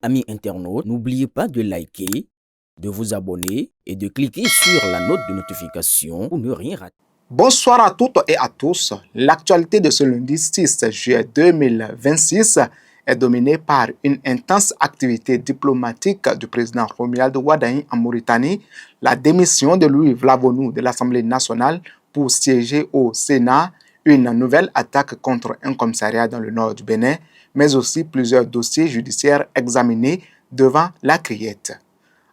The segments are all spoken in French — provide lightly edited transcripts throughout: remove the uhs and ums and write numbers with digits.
Amis internautes, n'oubliez pas de liker, de vous abonner et de cliquer sur la note de notification pour ne rien rater. Bonsoir à toutes et à tous. L'actualité de ce lundi 6 juillet 2026 est dominée par une intense activité diplomatique du président Romuald Wardani en Mauritanie, la démission de Louis Vlavonou de l'Assemblée nationale pour siéger au Sénat, une nouvelle attaque contre un commissariat dans le nord du Bénin, mais aussi plusieurs dossiers judiciaires examinés devant la criette.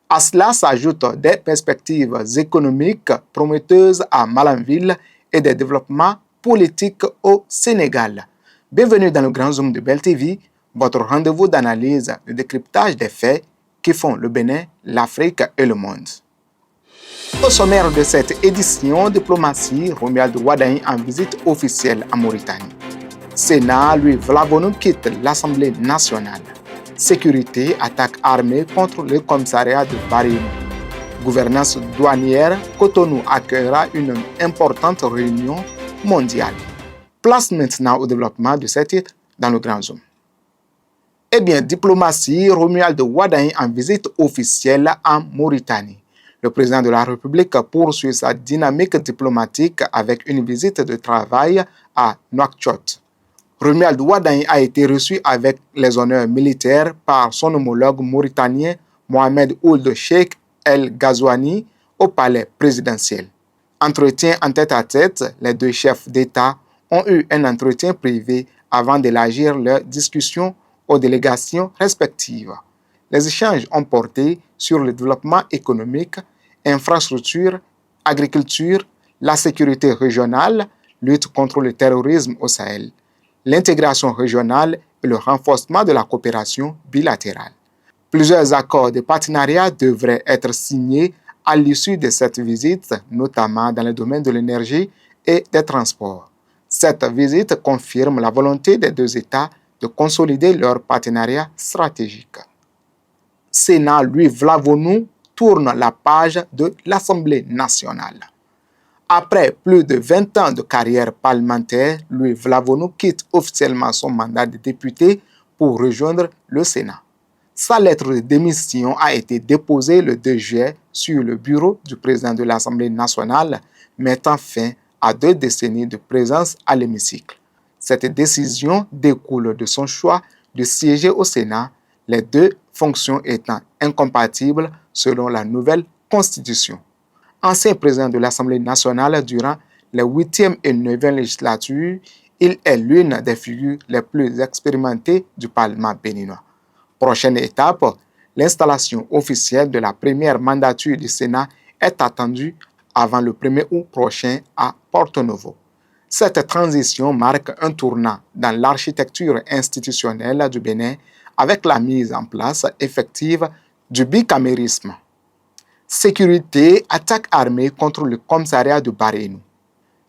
À cela s'ajoutent des perspectives économiques prometteuses à Malanville et des développements politiques au Sénégal. Bienvenue dans le Grand Zoom de Bell TV, votre rendez-vous d'analyse et de décryptage des faits qui font le Bénin, l'Afrique et le monde. Au sommaire de cette édition, diplomatie, Romuald Wardani en visite officielle en Mauritanie. Sénat, Louis Vlavonou quitte l'Assemblée nationale. Sécurité, attaque armée contre le commissariat de Barénou. Gouvernance douanière, Cotonou accueillera une importante réunion mondiale. Place maintenant au développement de ces titres dans le Grand Zoom. Eh bien, diplomatie, Romuald Wardani en visite officielle en Mauritanie. Le président de la République poursuit sa dynamique diplomatique avec une visite de travail à Nouakchott. Romuald Wardani a été reçu avec les honneurs militaires par son homologue mauritanien Mohamed Ould Cheikh El Ghazouani au palais présidentiel. Entretien en tête-à-tête, les deux chefs d'État ont eu un entretien privé avant d'élargir leurs discussions aux délégations respectives. Les échanges ont porté sur le développement économique, infrastructures, agriculture, la sécurité régionale, lutte contre le terrorisme au Sahel, l'intégration régionale et le renforcement de la coopération bilatérale. Plusieurs accords de partenariat devraient être signés à l'issue de cette visite, notamment dans le domaine de l'énergie et des transports. Cette visite confirme la volonté des deux États de consolider leur partenariat stratégique. Sénat, Louis Vlavonou tourne la page de l'Assemblée nationale. Après plus de 20 ans de carrière parlementaire, Louis Vlavonou quitte officiellement son mandat de député pour rejoindre le Sénat. Sa lettre de démission a été déposée le 2 juillet sur le bureau du président de l'Assemblée nationale, mettant fin à 2 décennies de présence à l'hémicycle. Cette décision découle de son choix de siéger au Sénat, les deux fonctions étant incompatibles selon la nouvelle Constitution. Ancien président de l'Assemblée nationale durant les 8e et 9e législatures, il est l'une des figures les plus expérimentées du Parlement béninois. Prochaine étape, l'installation officielle de la première mandature du Sénat est attendue avant le 1er août prochain à Porto Novo. Cette transition marque un tournant dans l'architecture institutionnelle du Bénin avec la mise en place effective du bicamérisme. Sécurité, attaque armée contre le commissariat de Barénou.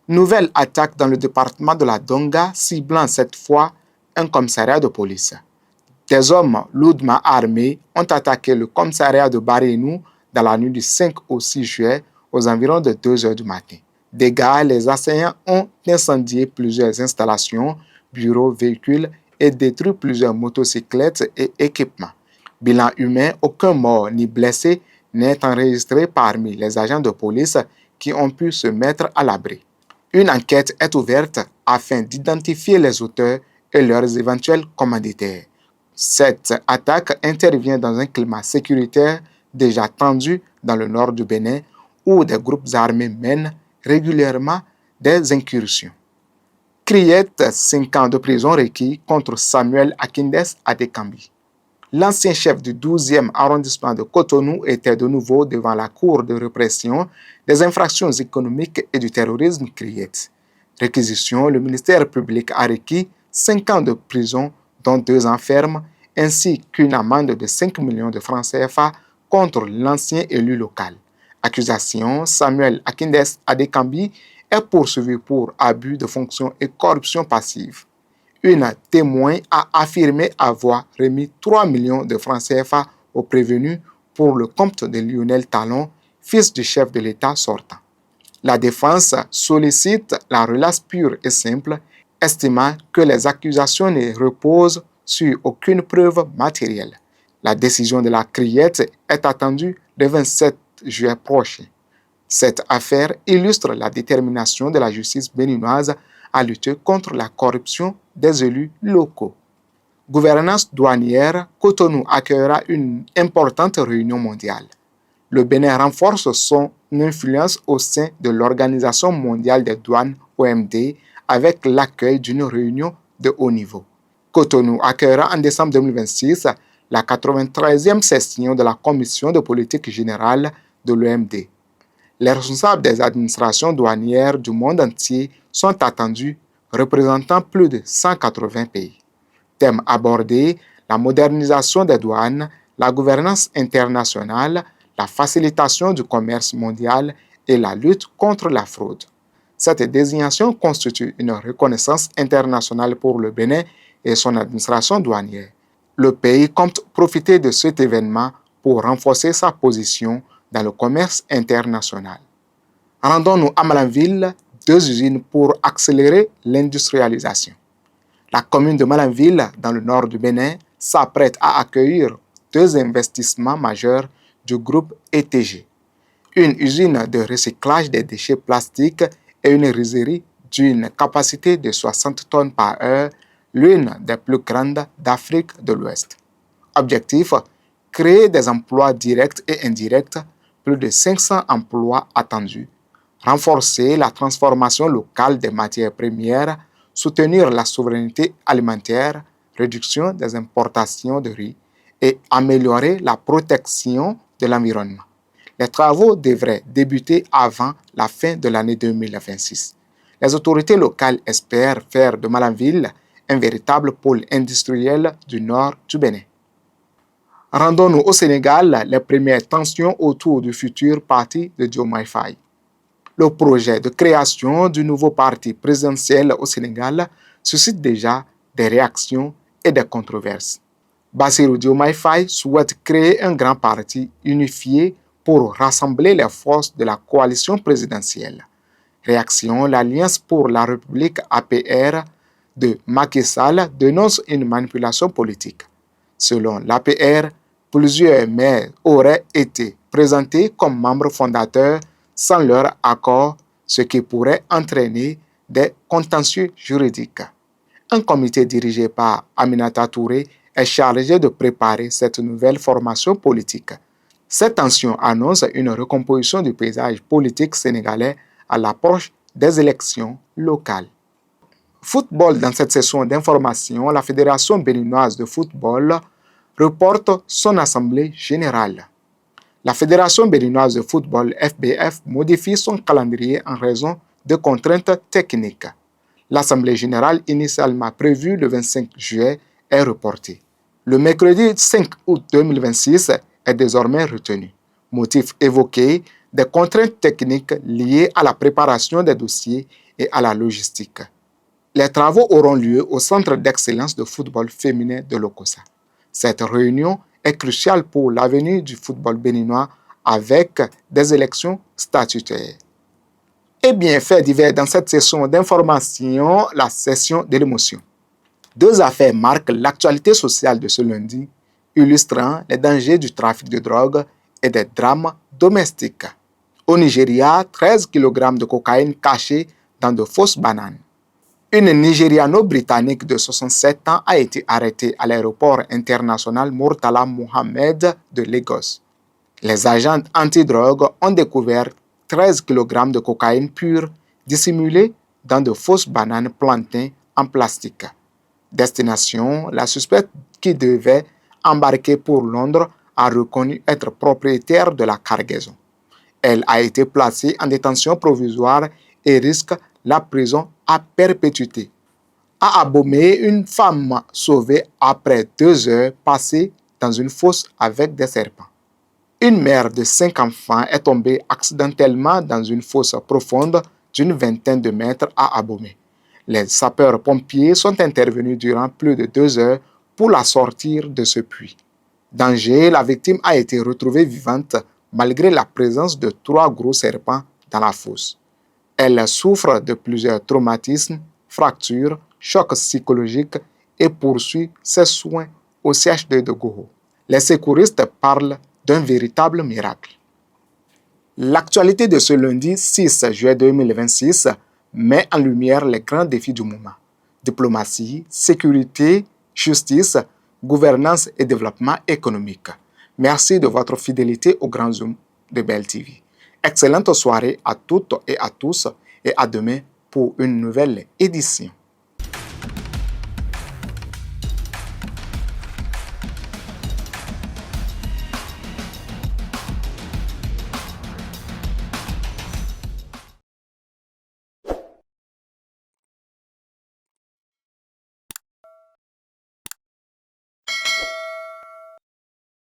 Nouvelle attaque dans le département de la Donga, ciblant cette fois un commissariat de police. Des hommes lourdement armés ont attaqué le commissariat de Barénou dans la nuit du 5 au 6 juillet aux environs de 2 heures du matin. Dégâts, les assaillants ont incendié plusieurs installations, bureaux, véhicules et détruit plusieurs motocyclettes et équipements. Bilan humain, aucun mort ni blessé n'est enregistré parmi les agents de police qui ont pu se mettre à l'abri. Une enquête est ouverte afin d'identifier les auteurs et leurs éventuels commanditaires. Cette attaque intervient dans un climat sécuritaire déjà tendu dans le nord du Bénin où des groupes armés mènent régulièrement des incursions. Criette, 5 ans de prison requis contre Samuel Akindes Adekambi. L'ancien chef du 12e arrondissement de Cotonou était de nouveau devant la Cour de répression des infractions économiques et du terrorisme Criette. Réquisition, le ministère public a requis 5 ans de prison, dont 2 ans ferme, ainsi qu'une amende de 5 millions de francs CFA contre l'ancien élu local. Accusation, Samuel Akindes Adekambi est poursuivi pour abus de fonction et corruption passive. Une témoin a affirmé avoir remis 3 millions de francs CFA aux prévenus pour le compte de Lionel Talon, fils du chef de l'État sortant. La défense sollicite la relace pure et simple, estimant que les accusations ne reposent sur aucune preuve matérielle. La décision de la criette est attendue le 27 juillet prochain. Cette affaire illustre la détermination de la justice béninoise à lutter contre la corruption des élus locaux. Gouvernance douanière, Cotonou accueillera une importante réunion mondiale. Le Bénin renforce son influence au sein de l'Organisation mondiale des douanes OMD avec l'accueil d'une réunion de haut niveau. Cotonou accueillera en décembre 2026 la 93e session de la Commission de politique générale de l'OMD. Les responsables des administrations douanières du monde entier sont attendus, représentant plus de 180 pays. Thèmes abordés: la modernisation des douanes, la gouvernance internationale, la facilitation du commerce mondial et la lutte contre la fraude. Cette désignation constitue une reconnaissance internationale pour le Bénin et son administration douanière. Le pays compte profiter de cet événement pour renforcer sa position dans le commerce international. Rendons-nous à Malanville, 2 usines pour accélérer l'industrialisation. La commune de Malanville, dans le nord du Bénin, s'apprête à accueillir 2 investissements majeurs du groupe ETG. Une usine de recyclage des déchets plastiques et une rizerie d'une capacité de 60 tonnes par heure, l'une des plus grandes d'Afrique de l'Ouest. Objectif: créer des emplois directs et indirects, plus de 500 emplois attendus, renforcer la transformation locale des matières premières, soutenir la souveraineté alimentaire, réduction des importations de riz et améliorer la protection de l'environnement. Les travaux devraient débuter avant la fin de l'année 2026. Les autorités locales espèrent faire de Malanville un véritable pôle industriel du nord du Bénin. Rendons-nous au Sénégal, les premières tensions autour du futur parti de Diomaye Faye. Le projet de création du nouveau parti présidentiel au Sénégal suscite déjà des réactions et des controverses. Bassirou Diomaye Faye souhaite créer un grand parti unifié pour rassembler les forces de la coalition présidentielle. Réaction: l'Alliance pour la République APR de Macky Sall dénonce une manipulation politique. Selon l'APR, plusieurs maires auraient été présentés comme membres fondateurs sans leur accord, ce qui pourrait entraîner des contentieux juridiques. Un comité dirigé par Aminata Touré est chargé de préparer cette nouvelle formation politique. Cette tension annonce une recomposition du paysage politique sénégalais à l'approche des élections locales. Football. Dans cette session d'information, la Fédération béninoise de football reporte son assemblée générale. La Fédération béninoise de football FBF modifie son calendrier en raison de contraintes techniques. L'assemblée générale initialement prévue le 25 juillet est reportée. Le mercredi 5 août 2026 est désormais retenu. Motif évoqué: des contraintes techniques liées à la préparation des dossiers et à la logistique. Les travaux auront lieu au Centre d'excellence de football féminin de Lokossa. Cette réunion est cruciale pour l'avenir du football béninois avec des élections statutaires. Et bien, fait divers dans cette session d'information, la session de l'émotion. 2 affaires marquent l'actualité sociale de ce lundi, illustrant les dangers du trafic de drogue et des drames domestiques. Au Nigeria, 13 kg de cocaïne cachée dans de fausses bananes. Une Nigériano-britannique de 67 ans a été arrêtée à l'aéroport international Murtala Mohammed de Lagos. Les agents antidrogue ont découvert 13 kg de cocaïne pure dissimulée dans de fausses bananes plantains en plastique. Destination: la suspecte qui devait embarquer pour Londres a reconnu être propriétaire de la cargaison. Elle a été placée en détention provisoire et risque la prison à perpétuité. À Abomey, une femme sauvée après 2 heures passées dans une fosse avec des serpents. Une mère de 5 enfants est tombée accidentellement dans une fosse profonde d'une vingtaine de mètres à Abomey. Les sapeurs-pompiers sont intervenus durant plus de 2 heures pour la sortir de ce puits. Danger: la victime a été retrouvée vivante malgré la présence de 3 gros serpents dans la fosse. Elle souffre de plusieurs traumatismes, fractures, chocs psychologiques et poursuit ses soins au CHD de Goho. Les secouristes parlent d'un véritable miracle. L'actualité de ce lundi 6 juillet 2026 met en lumière les grands défis du moment. Diplomatie, sécurité, justice, gouvernance et développement économique. Merci de votre fidélité au Grand Zoom de Bell TV. Excellente soirée à toutes et à tous et à demain pour une nouvelle édition.